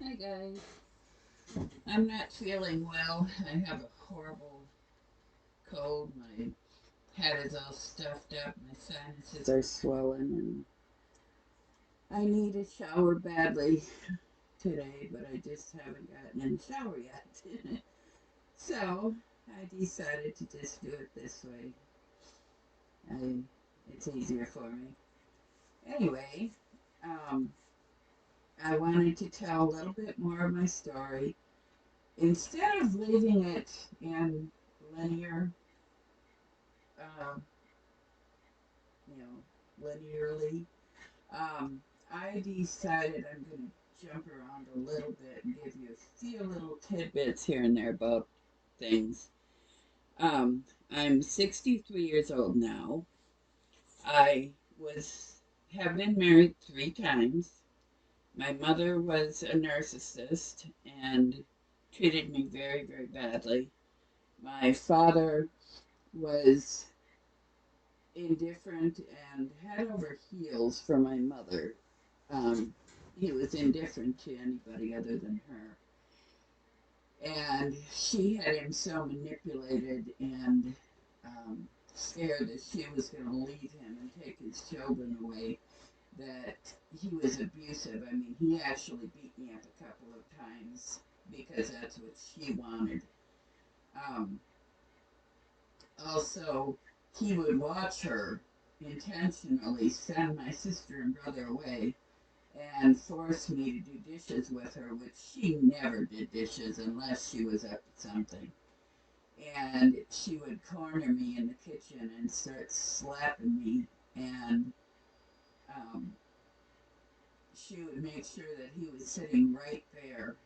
Hi guys. I'm not feeling well. I have a horrible cold. My head is all stuffed up. My sinuses are swollen, and I need a shower badly today, but I just haven't gotten in the shower yet. So I decided to just do it this way. I, it's easier for me. Anyway, um, I wanted to tell a little bit more of my story. Instead of leaving it in linear uh, linearly. Um, I decided I'm going to jump around a little bit and give you a few little tidbits here and there about things. I'm 63 years old now. I was have been married 3 times. My mother was a narcissist and treated me very, very badly. My father was indifferent and head over heels for my mother. He was indifferent to anybody other than her. And she had him so manipulated and scared that she was going to leave him and take his children away that he was abusive. I mean, he actually beat me up a couple of times because that's what she wanted. Um, Also, he would watch her intentionally send my sister and brother away and force me to do dishes with her, which she never did dishes unless she was up to something. And she would corner me in the kitchen and start slapping me, and um, she would make sure that he was sitting right there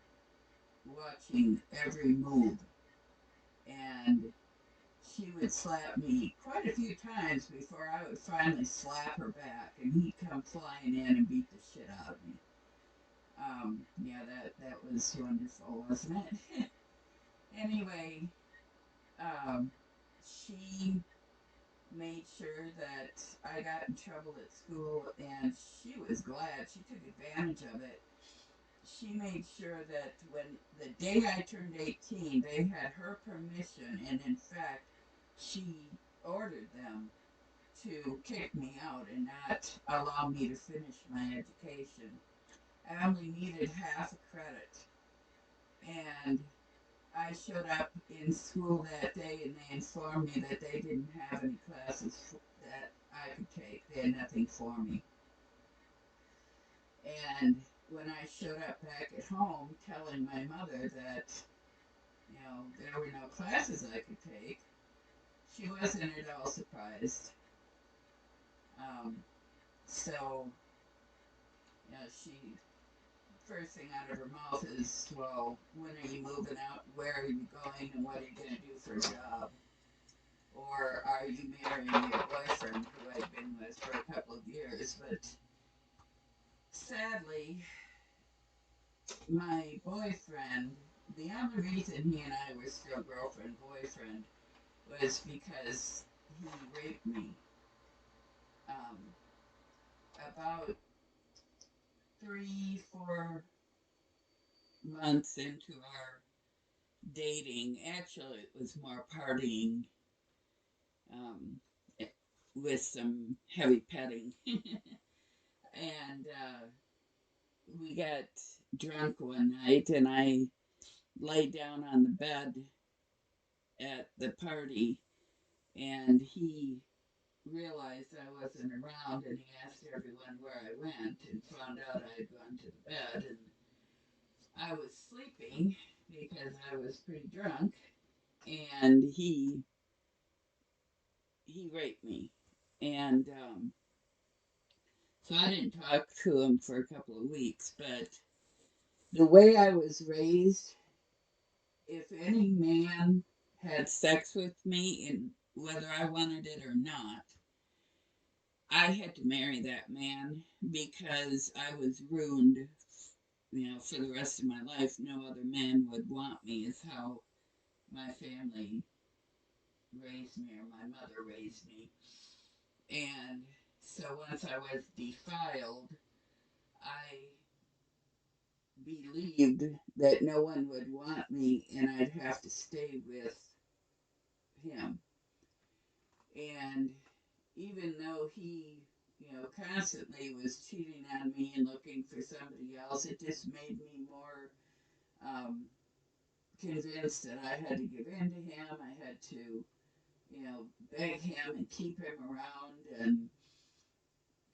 watching every move. And she would slap me quite a few times before I would finally slap her back, and he'd come flying in and beat the shit out of me. Yeah, that was wonderful, wasn't it? Anyway, um, she made sure that I got in trouble at school, and she was glad. She took advantage of it. She made sure that when the day I turned 18, they had her permission, and in fact, she ordered them to kick me out and not allow me to finish my education. I only needed half a credit, and I showed up in school that day and they informed me that they didn't have any classes that I could take. They had nothing for me. And when I showed up back at home telling my mother that, there were no classes I could take, she wasn't at all surprised. Um, so, she first thing out of her mouth is, well, when are you moving out? Where are you going? And what are you going to do for a job? Or are you marrying your boyfriend who I'd been with for a couple of years? But sadly, my boyfriend, the only reason he and I were still girlfriend boyfriend was because he raped me. Um, about 3, 4 months into our dating, actually, it was more partying um, with some heavy petting. And we got drunk one night, and I lay down on the bed at the party, and he realized I wasn't around, and he asked everyone where I went, and found out I had gone to the bed, and I was sleeping because I was pretty drunk, and he raped me, and so I didn't talk to him for a couple of weeks. But the way I was raised, if any man had sex with me, and whether I wanted it or not, I had to marry that man because I was ruined, for the rest of my life. No other man would want me, is how my family raised me, or my mother raised me. And so once I was defiled, I believed that no one would want me and I'd have to stay with him. And even though he, constantly was cheating on me and looking for somebody else, it just made me more um, convinced that I had to give in to him. I had to, beg him and keep him around and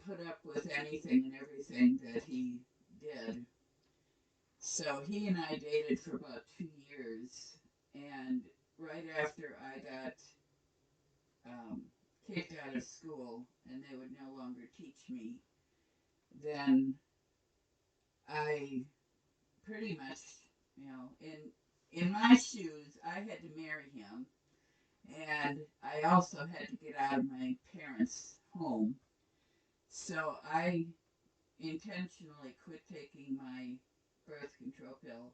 put up with anything and everything that he did. So he and I dated for about 2 years, and right after I got um, kicked out of school and they would no longer teach me, then I pretty much, in my shoes, I had to marry him, and I also had to get out of my parents' home. So I intentionally quit taking my birth control pill,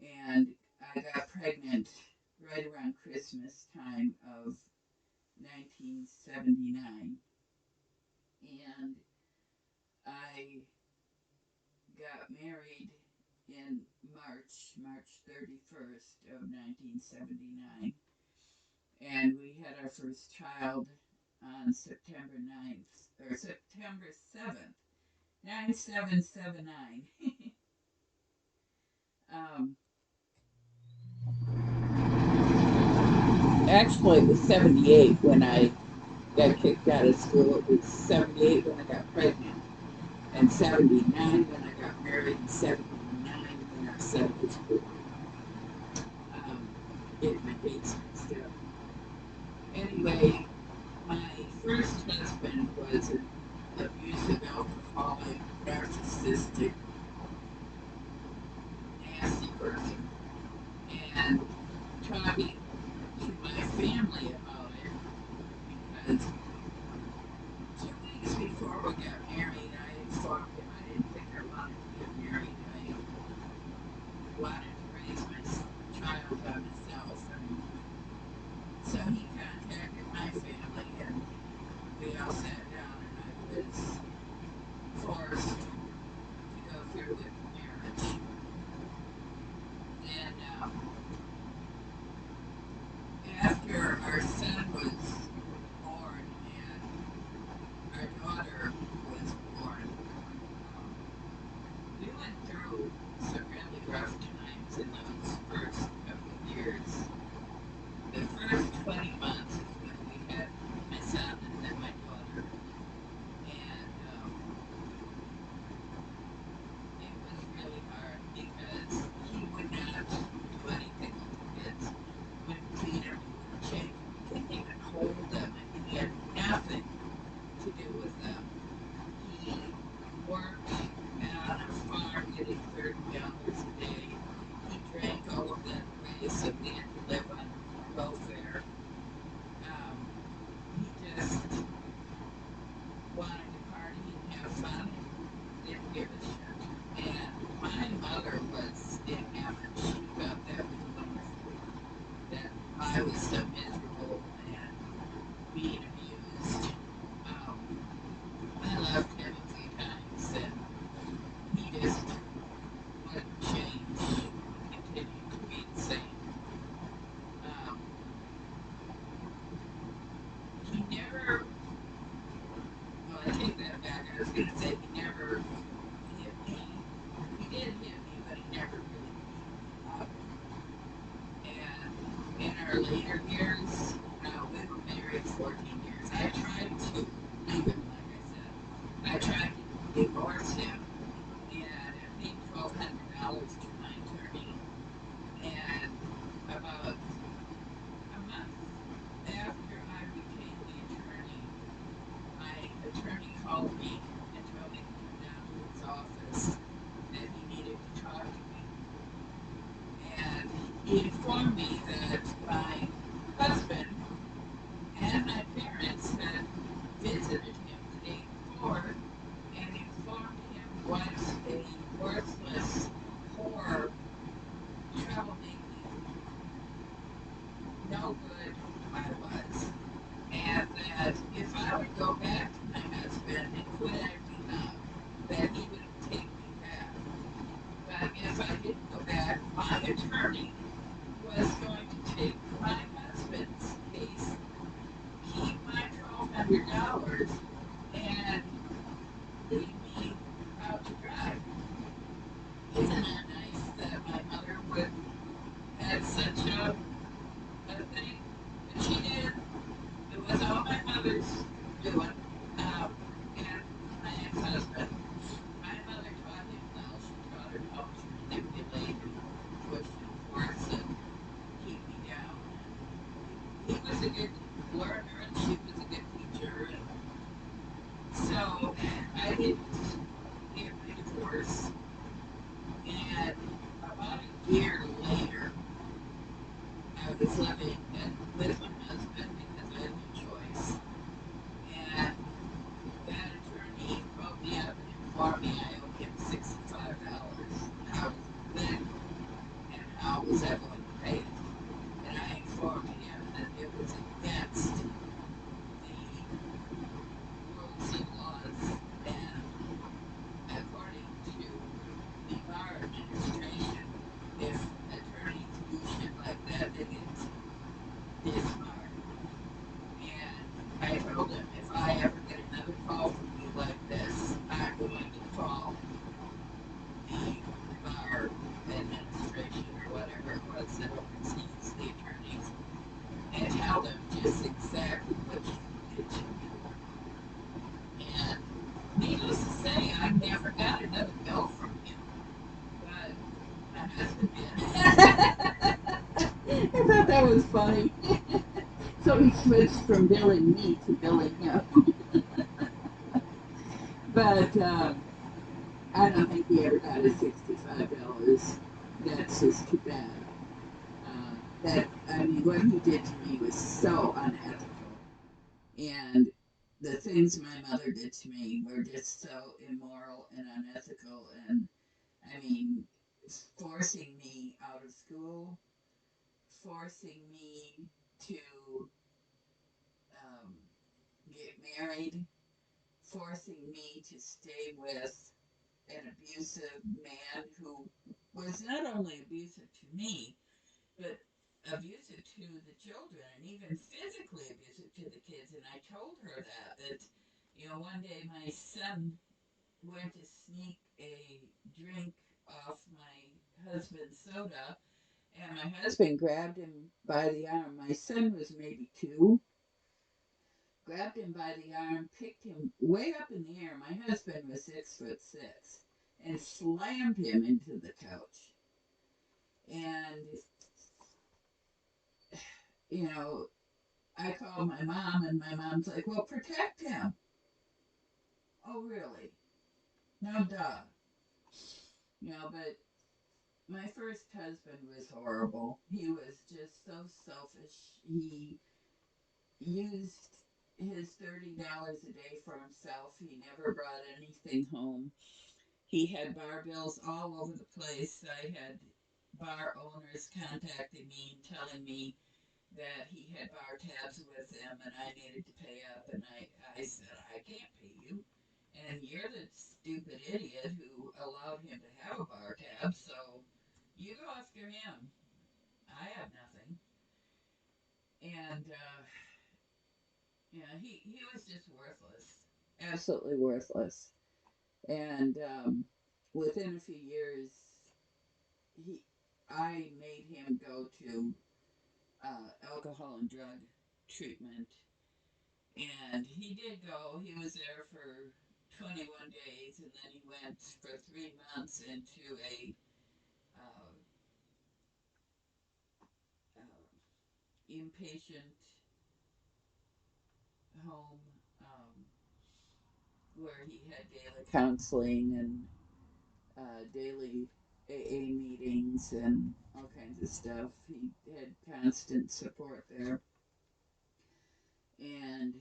and I got pregnant right around Christmas time of 1979, and I got married in March 31st of 1979, and we had our first child on September 9th, or September 7th, 9779. um, Actually, it was 78 when I got kicked out of school. It was 78 when I got pregnant, and 79 when I got married, and 79 when our son was born. Um, Getting my dates mixed up. Anyway, my first husband was an abusive, alcoholic, narcissistic, nasty person. And talking to my family about it, because 2 weeks before we got married, I informed him I didn't think I wanted to get married. I wanted to raise my child by myself. And so he contacted my family, and we all sat down, and I was forced to go through with the marriage. Then, after our son was born and our daughter was born, um, we went through some really rough times in those first couple of years. The first 20 months is when we had my son and then my daughter. And it was really hard because he would not do anything with the kids. He wouldn't feed them, he wouldn't change them, he couldn't even hold them. I mean, he had nothing to do with them. He worked on a farm getting $30 a day. He drank all of that away, so we had to live on welfare. Um, he just wanted to party and have fun and didn't give a shit. And my mother was in heaven. She thought that was wonderful, that I was so miserable and being abused. Um, I loved him a few times, and he just wouldn't change, continued to be the same. Um, he never, well, I take that back. I was going to say he never hit me. He did hit me, but he never really beat me up. And in our later years, we were married 14 years. I tried to leave him, like I said. I tried to divorce him, and I paid $1,200 to my attorney. And about a month after I became the attorney, my attorney called me and told me to come down to his office, that he needed to talk to me. And he informed me that my husband and my parents had visited him the day before and informed him what a worthless, poor, troublemaking, no good I was. And that if I would go back to my husband and quit acting up, that he would take me back. attorney was going to take my husband's case, keep my $1,200, and leave me out to dry. Isn't that nice that my mother would have such a thing? But she did. It was all my mother's doing. And my ex-husband, my mother taught him well. She taught him how to manipulate and push and force and keep me down. And he was a good learner and she was a good teacher. And so I didn't get my divorce. And about a year later, I was living with my husband because I had no choice. And that attorney called me up and informed me I owed him $65. How then and how was I going to pay it? And I informed him that it was against the rules and laws and according to the bar administration, if attorneys do shit like that, they get disbarred. And I told him if I ever get another call from you like this, I'm going to call the bar administration or whatever it was that oversees the attorneys and tell them just exactly what you did to me. And needless to say, I never got another bill from him, but my husband did. I thought that was funny. So he switched from billing me to billing him. But I don't think he ever got his $65. That's just too bad. I mean, what he did to me was so unethical. And the things my mother did to me were just so immoral and unethical. And I mean, forcing me out of school, forcing me to um, get married, forcing me to stay with an abusive man who was not only abusive to me, but abusive to the children and even physically abusive to the kids. And I told her that, one day my son went to sneak a drink off my husband's soda, and my husband grabbed him by the arm. My son was maybe two, grabbed him by the arm, picked him way up in the air. My husband was 6'6", and slammed him into the couch. And, you know, I called my mom, and my mom's like, well, protect him. Oh, really? No, duh. But my first husband was horrible. He was just so selfish. He used his $30 a day for himself. He never brought anything home. He had bar bills all over the place. I had bar owners contacting me and telling me that he had bar tabs with him and I needed to pay up. And I said, I can't pay you. And you're the stupid idiot who allowed him to have a bar tab, so you go after him. I have nothing. And, he was just worthless. Absolutely worthless. And within a few years, he, I made him go to alcohol and drug treatment. And he did go. He was there for 21 days, and then he went for 3 months into a uh, inpatient home where he had daily counseling and daily AA meetings and all kinds of stuff. He had constant support there. And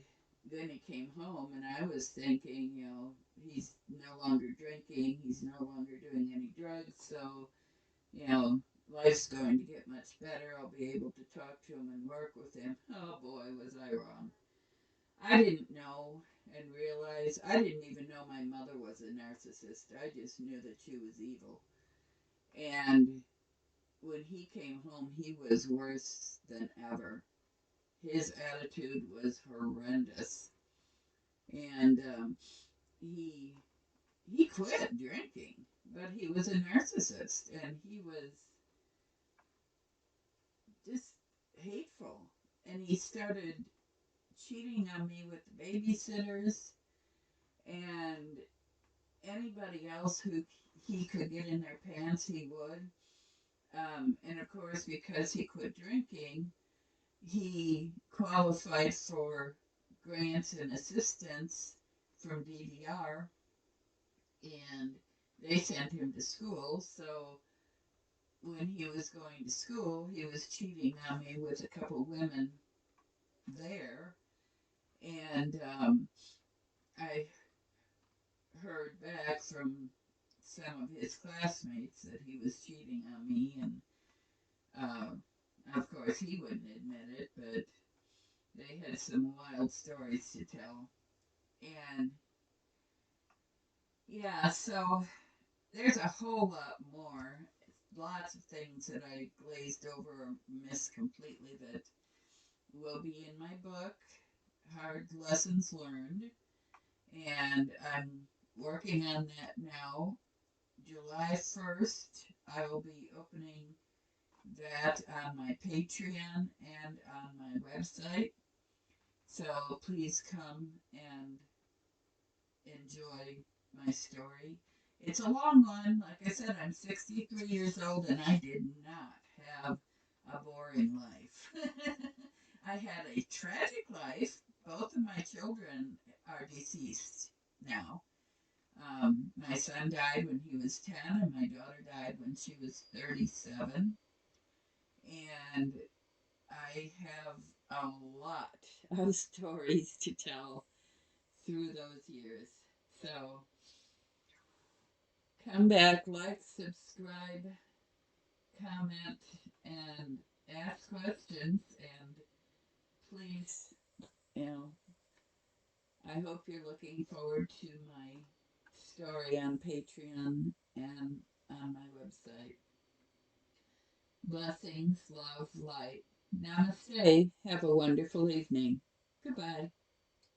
then he came home, and I was thinking, he's no longer drinking, he's no longer doing any drugs, so, you know, life's going to get much better. I'll be able to talk to him and work with him. Oh boy, was I wrong. I didn't know and realize, I didn't even know my mother was a narcissist. I just knew that she was evil. And when he came home, he was worse than ever. His attitude was horrendous, and he he quit drinking, but he was a narcissist, and he was just hateful. And he started cheating on me with the babysitters and anybody else who he could get in their pants, he would. And of course, because he quit drinking, he qualified for grants and assistance from DDR, and they sent him to school. So when he was going to school, he was cheating on me with a couple women there. And I heard back from some of his classmates that he was cheating on me, and uh, of course he wouldn't admit it, but they had some wild stories to tell. And yeah, so there's a whole lot more. Lots of things that I glazed over or missed completely that will be in my book, Hard Lessons Learned. And I'm working on that now. July 1st, I will be opening that on my Patreon and on my website. So please come and enjoy my story. It's a long one. Like I said, I'm 63 years old and I did not have a boring life. I had a tragic life. Both of my children are deceased now. My son died when he was 10, and my daughter died when she was 37. And I have a lot of stories to tell through those years. So come back, like, subscribe, comment, and ask questions. And please, you know, I hope you're looking forward to my story on Patreon and on my website. Blessings, love, light. Namaste. Have a wonderful evening. Goodbye.